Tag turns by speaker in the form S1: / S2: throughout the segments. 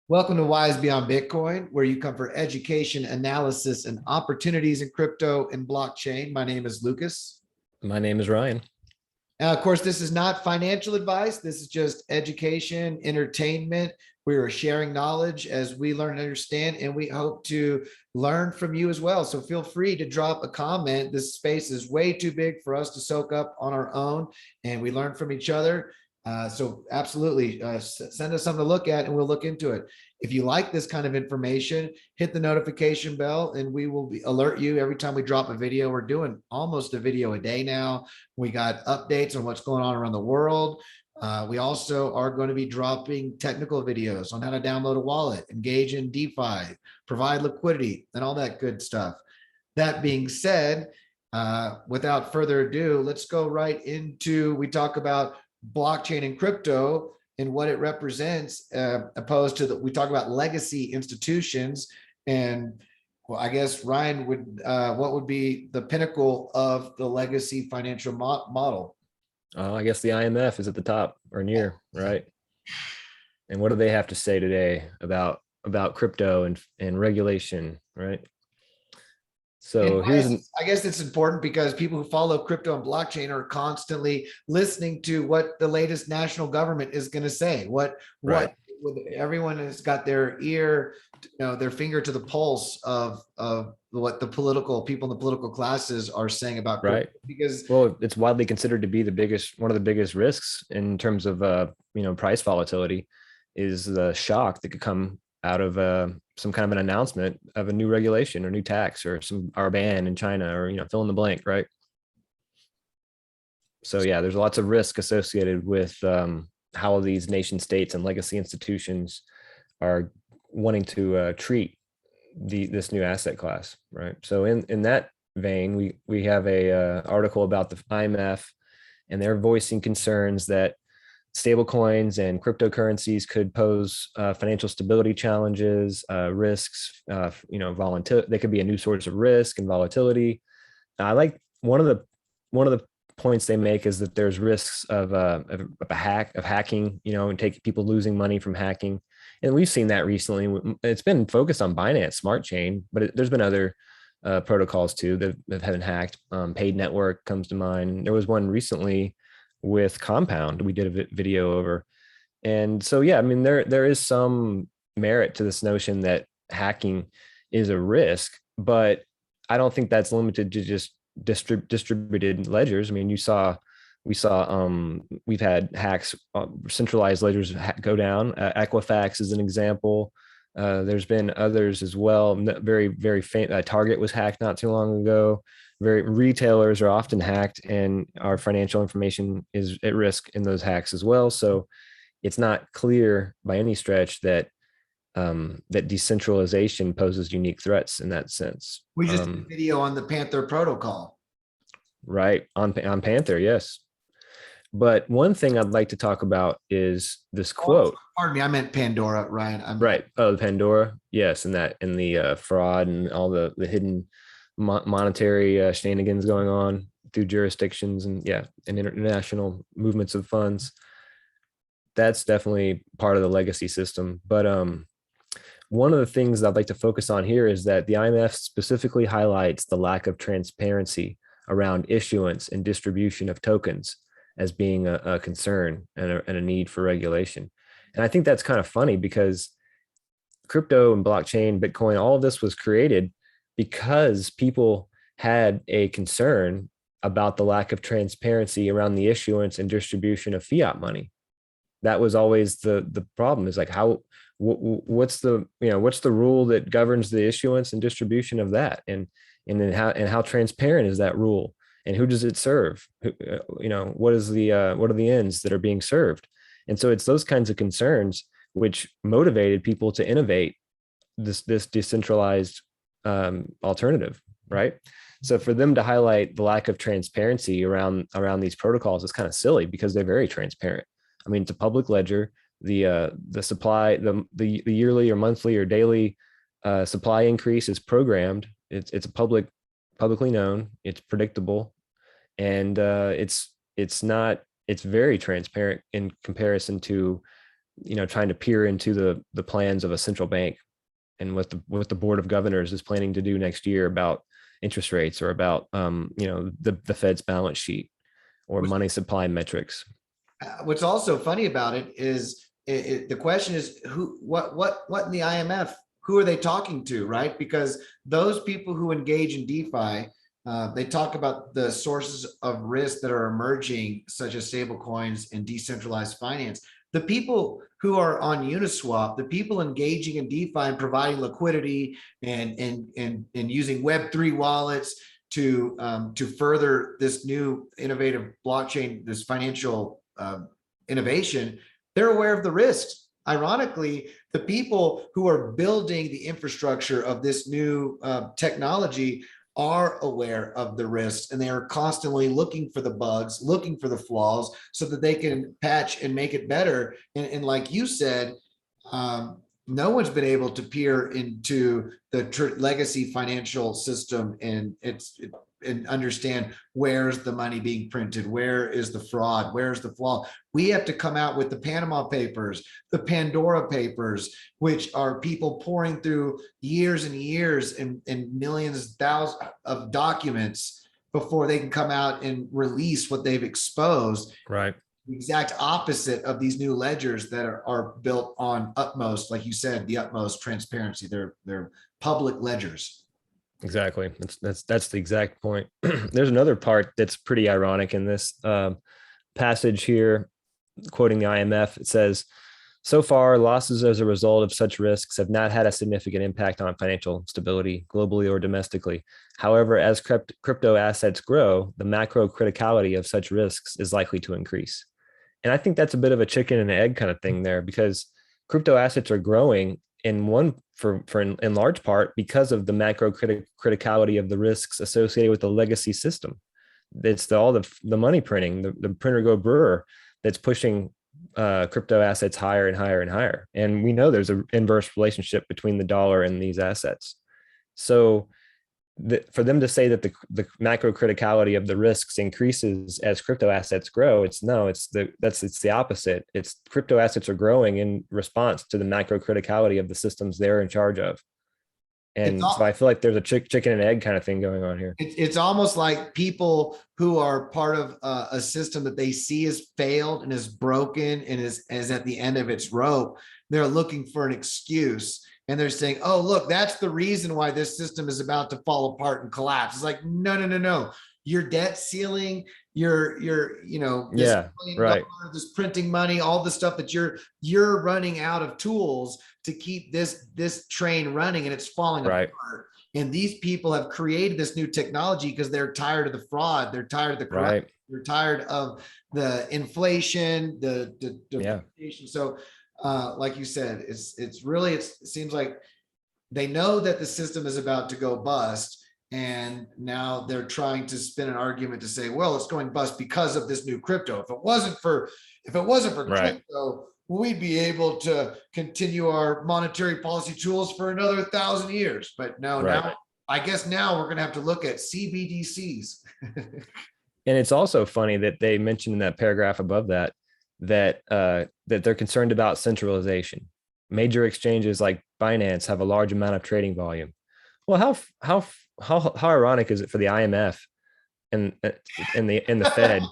S1: Welcome to Wise Beyond Bitcoin, where you come for education, analysis, and opportunities in crypto and blockchain. My name is Lucas.
S2: My name is Ryan.
S1: Now, of course, this is not financial advice. This is just education, entertainment. We are sharing knowledge as we learn and understand, and we hope to learn from you as well. So feel free to drop a comment. This space is way too big for us to soak up on our own, and we learn from each other. So absolutely send us something to look at and we'll look into it. If you like this kind of information, hit the notification bell and we will alert you every time we drop a video. We're doing almost a video a day now. We got updates on what's going on around the world. We also are going to be dropping technical videos on how to download a wallet, engage in DeFi, provide liquidity, and all that good stuff. That being said, without further ado, let's go right into, we talk about blockchain and crypto and what it represents, opposed to we talk about legacy institutions. And well, I guess Ryan would, what would be the pinnacle of the legacy financial model?
S2: I guess the IMF is at the top or near, right? And what do they have to say today about crypto and regulation, right? So
S1: I guess it's important because people who follow crypto and blockchain are constantly listening to what the latest national government is going to say. What everyone has got their ear, their finger to the pulse of what the political people in the political classes are saying about crypto.
S2: Right.
S1: Because
S2: it's widely considered to be one of the biggest risks in terms of price volatility is the shock that could come out of some kind of an announcement of a new regulation or new tax or a ban in China or fill in the blank, right? So yeah, there's lots of risk associated with how these nation states and legacy institutions are wanting to treat this new asset class, right? So in that vein, we have a article about the IMF, and they're voicing concerns that stablecoins and cryptocurrencies could pose financial stability challenges, risks, volatility. They could be a new source of risk and volatility. I like one of the points they make is that there's risks of hacking, and take people losing money from hacking. And we've seen that recently. It's been focused on Binance Smart Chain, but there's been other protocols too that have been hacked. Paid Network comes to mind. There was one recently with Compound we did a video over. And so yeah, I mean there is some merit to this notion that hacking is a risk, but I don't think that's limited to just distributed ledgers. I mean, we've had hacks, centralized ledgers go down. Equifax is an example. There's been others as well. Very, very faint. Target was hacked not too long ago. Retailers are often hacked, and our financial information is at risk in those hacks as well. So it's not clear by any stretch that that decentralization poses unique threats in that sense.
S1: we just did a video on the Panther protocol.
S2: Right, on Panther, yes. But one thing I'd like to talk about is this quote.
S1: Pardon me, I meant Pandora, Ryan.
S2: Right. Oh, the Pandora. Yes, and the fraud and all the hidden monetary shenanigans going on through jurisdictions and international movements of funds. That's definitely part of the legacy system. But one of the things I'd like to focus on here is that the IMF specifically highlights the lack of transparency around issuance and distribution of tokens as being a concern and a need for regulation. And I think that's kind of funny because crypto and blockchain, Bitcoin, all of this was created because people had a concern about the lack of transparency around the issuance and distribution of fiat money. That was always the problem, is like what's the rule that governs the issuance and distribution of that, and then how transparent is that rule, and who does it serve? What are the ends that are being served? And so it's those kinds of concerns which motivated people to innovate this decentralized alternative, right? So for them to highlight the lack of transparency around these protocols is kind of silly, because they're very transparent. I mean, it's a public ledger. The supply, the yearly or monthly or daily supply increase is programmed. It's publicly known. It's predictable, and it's very transparent in comparison to trying to peer into the plans of a central bank and what the board of governors is planning to do next year about interest rates or about the Fed's balance sheet or money supply metrics.
S1: What's also funny about it is the question is what in the IMF, who are they talking to, right? Because those people who engage in DeFi, they talk about the sources of risk that are emerging, such as stable coins and decentralized finance. The people who are on Uniswap, the people engaging in DeFi and providing liquidity and using Web3 wallets to further this new innovative blockchain, this financial innovation, they're aware of the risks. Ironically, the people who are building the infrastructure of this new technology are aware of the risks, and they are constantly looking for the bugs, looking for the flaws so that they can patch and make it better. And like you said, no one's been able to peer into the legacy financial system and and understand where's the money being printed, where is the fraud, where's the flaw. We have to come out with the Panama Papers, the Pandora Papers, which are people pouring through years and years and millions, thousands of documents before they can come out and release what they've exposed.
S2: Right.
S1: The exact opposite of these new ledgers that are built on utmost, like you said, the utmost transparency. They're public ledgers.
S2: Exactly. That's the exact point. There's another part that's pretty ironic in this passage here, quoting the IMF. It says, so far, losses as a result of such risks have not had a significant impact on financial stability globally or domestically. However, as crypto assets grow, the macro criticality of such risks is likely to increase. And I think that's a bit of a chicken and egg kind of thing there, because crypto assets are growing in large part because of the macro criticality of the risks associated with the legacy system. It's all the money printing, the printer go brewer that's pushing crypto assets higher and higher and higher. And we know there's an inverse relationship between the dollar and these assets. So for them to say that the macro criticality of the risks increases as crypto assets grow, it's the opposite. It's crypto assets are growing in response to the macro criticality of the systems they're in charge of. And so I feel like there's a chicken and egg kind of thing going on here.
S1: It's almost like people who are part of a system that they see has failed and is broken and is at the end of its rope. They're looking for an excuse. And they're saying, oh, look, that's the reason why this system is about to fall apart and collapse. It's like, no. Your debt ceiling, your this
S2: right.
S1: this printing money, all the stuff that you're running out of tools to keep this train running, and it's falling apart. And these people have created this new technology because they're tired of the fraud, they're tired of the corruption, they're tired of the inflation, the So like you said, it seems like they know that the system is about to go bust, and now they're trying to spin an argument to say, well, it's going bust because of this new crypto. If it wasn't for crypto, we'd be able to continue our monetary policy tools for another 1,000 years. But no, now I guess now we're going to have to look at CBDCs.
S2: And it's also funny that they mentioned in that paragraph above that they're concerned about centralization. Major exchanges like Binance have a large amount of trading volume. Well, how ironic is it for the IMF and the Fed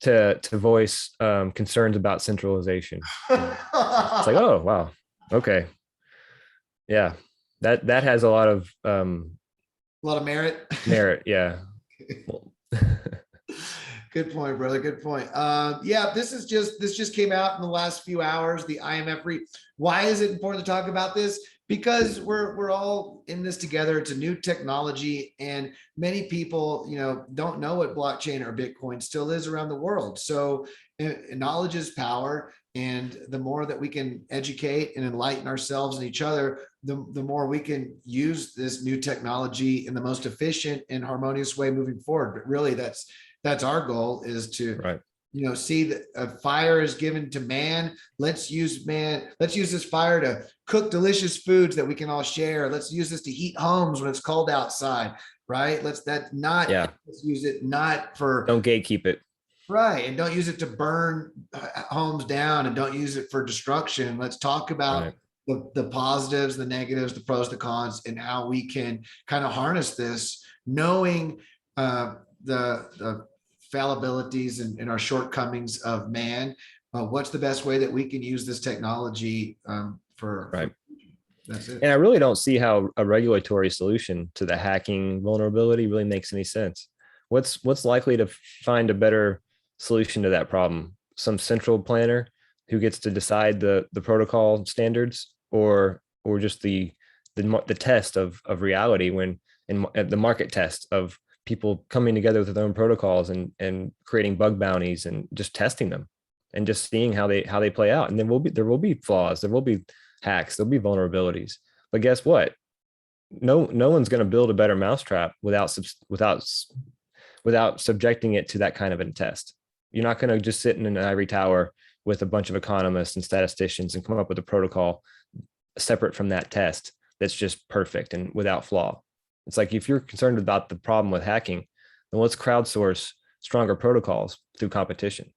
S2: to voice concerns about centralization? It's like, oh wow, okay, yeah, that has a lot of
S1: merit.
S2: Yeah.
S1: Good point, brother. Good point. Yeah, this just came out in the last few hours. The IMF Why is it important to talk about this? Because we're all in this together. It's a new technology, and many people, don't know what blockchain or Bitcoin still is around the world. So knowledge is power, and the more that we can educate and enlighten ourselves and each other, the more we can use this new technology in the most efficient and harmonious way moving forward. But really, that's our goal, is to see that a fire is given to man. Let's use this fire to cook delicious foods that we can all share. Let's use this to heat homes when it's cold outside, right? Let's use it not for,
S2: don't gatekeep it.
S1: Right. And don't use it to burn homes down, and don't use it for destruction. Let's talk about
S2: Right.
S1: the positives, the negatives, the pros, the cons, and how we can kind of harness this, knowing the fallibilities and our shortcomings of man. What's the best way that we can use this technology
S2: Right.
S1: that's it.
S2: And I really don't see how a regulatory solution to the hacking vulnerability really makes any sense. What's likely to find a better solution to that problem? Some central planner who gets to decide the protocol standards, or just the test of reality, when in the market test of people coming together with their own protocols and creating bug bounties and just testing them and just seeing how they play out. And then there will be flaws, there will be hacks, there'll be vulnerabilities. But guess what? No one's going to build a better mousetrap without subjecting it to that kind of a test. You're not going to just sit in an ivory tower with a bunch of economists and statisticians and come up with a protocol separate from that test that's just perfect and without flaw. It's like, if you're concerned about the problem with hacking, then let's crowdsource stronger protocols through competition.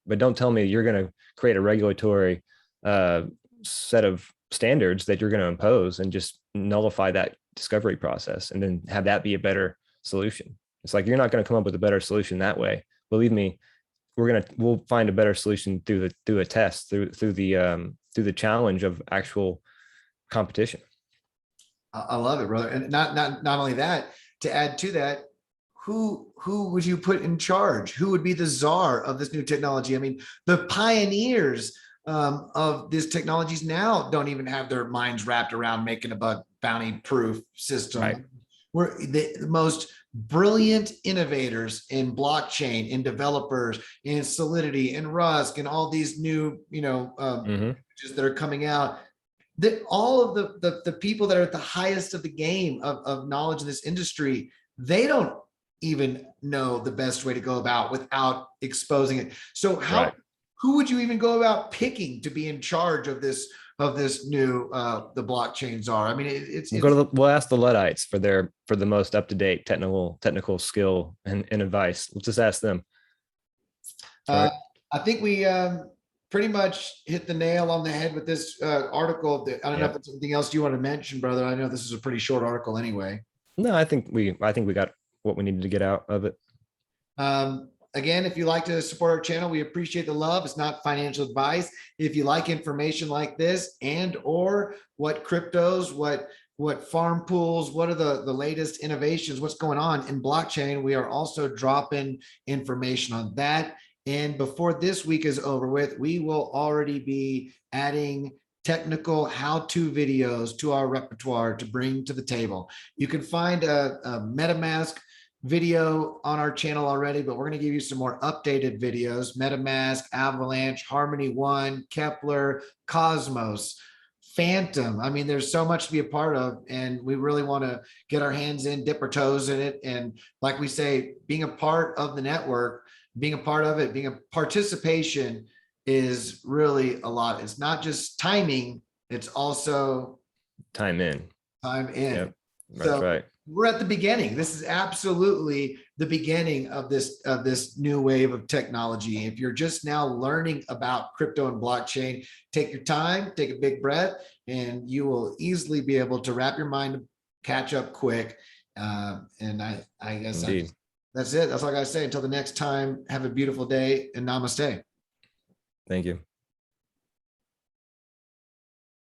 S2: But don't tell me you're going to create a regulatory set of standards that you're going to impose and just nullify that discovery process and then have that be a better solution. It's like, you're not going to come up with a better solution that way. Believe me, we'll find a better solution through a test, through the challenge of actual competition.
S1: I love it, brother. And not only that, to add to that, who would you put in charge? Who would be the czar of this new technology? I mean, the pioneers of these technologies now don't even have their minds wrapped around making a bug bounty proof system.
S2: Right.
S1: We're the most brilliant innovators in blockchain, in developers, in Solidity, in Rust, and all these new, that are coming out. That all of the people that are at the highest of the game of knowledge in this industry, they don't even know the best way to go about without exposing it. So who would you even go about picking to be in charge of this new the blockchains are? I mean,
S2: we'll ask the Luddites for the most up-to-date technical skill and advice. Let's just ask them.
S1: I think we pretty much hit the nail on the head with this article. I don't know if there's anything else you want to mention, brother. I know this is a pretty short article anyway.
S2: No, I think we got what we needed to get out of it.
S1: Again, if you like to support our channel, we appreciate the love. It's not financial advice. If you like information like this, and or what cryptos, what farm pools, what are the latest innovations, what's going on in blockchain, we are also dropping information on that. And before this week is over with, we will already be adding technical how-to videos to our repertoire to bring to the table. You can find a MetaMask video on our channel already, but we're going to give you some more updated videos. MetaMask, Avalanche, Harmony One, Kepler, Cosmos, Phantom. I mean, there's so much to be a part of, and we really want to get our hands in, dip our toes in it. And like we say, being a part of the network, being a part of it, being a participation is really a lot. It's not just timing, it's also
S2: time in.
S1: Yep,
S2: that's right.
S1: We're at the beginning. This is absolutely the beginning of this new wave of technology. If you're just now learning about crypto and blockchain, take your time, take a big breath, and you will easily be able to wrap your mind, catch up quick. And I guess that's it. That's all I gotta say. Until the next time, have a beautiful day and namaste.
S2: Thank you.